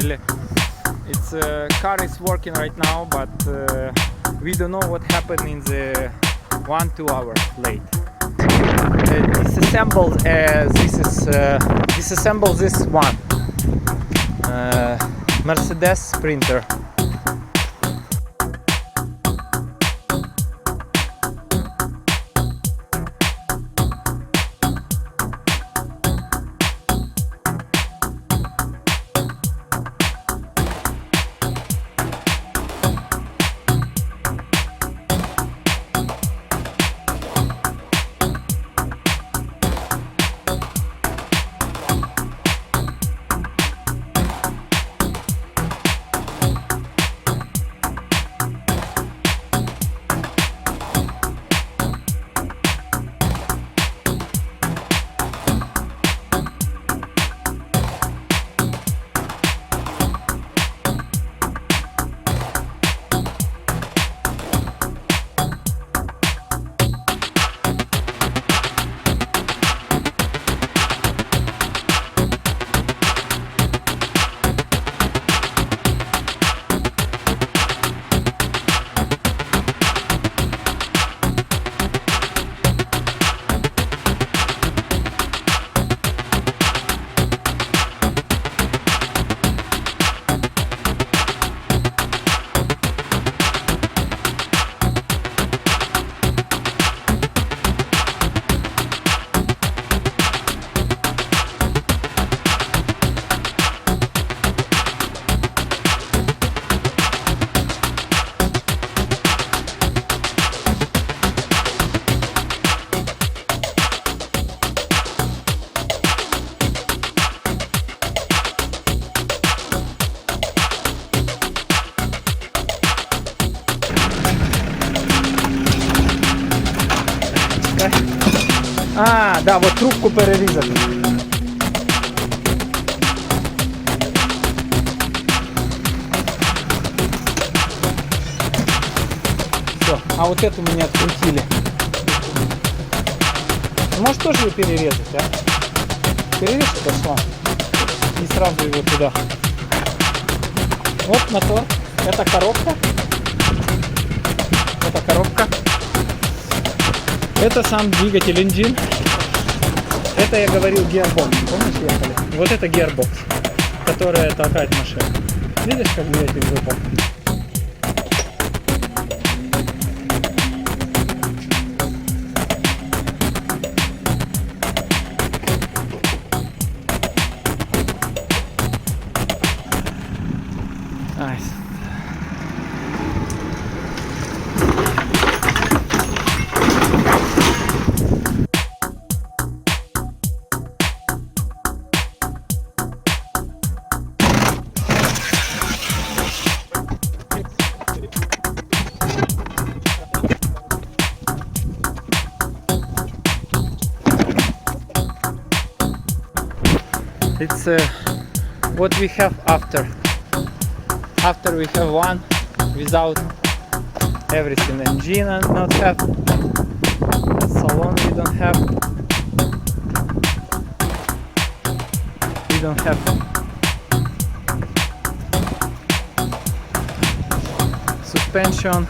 actually. Its car is working right now, but we don't know what happened in the 1-2 hours late. Disassembled. Disassemble this one Mercedes Sprinter. А, да, вот трубку перерізати. Все, а вот эту меня открутили. Можешь тоже ее перерезать, а? Перережь это все. И сразу его туда. Вот мотор. Это коробка. Это коробка. Это сам двигатель, engine. Это я говорил гиарбокс. Помнишь, ехали? Вот это гиарбокс, которая толкает машину. Видишь, как двигатель выпал? Nice. It's what we have after. After we have one without everything. Engine not have. Salon we don't have. We don't have. Suspension.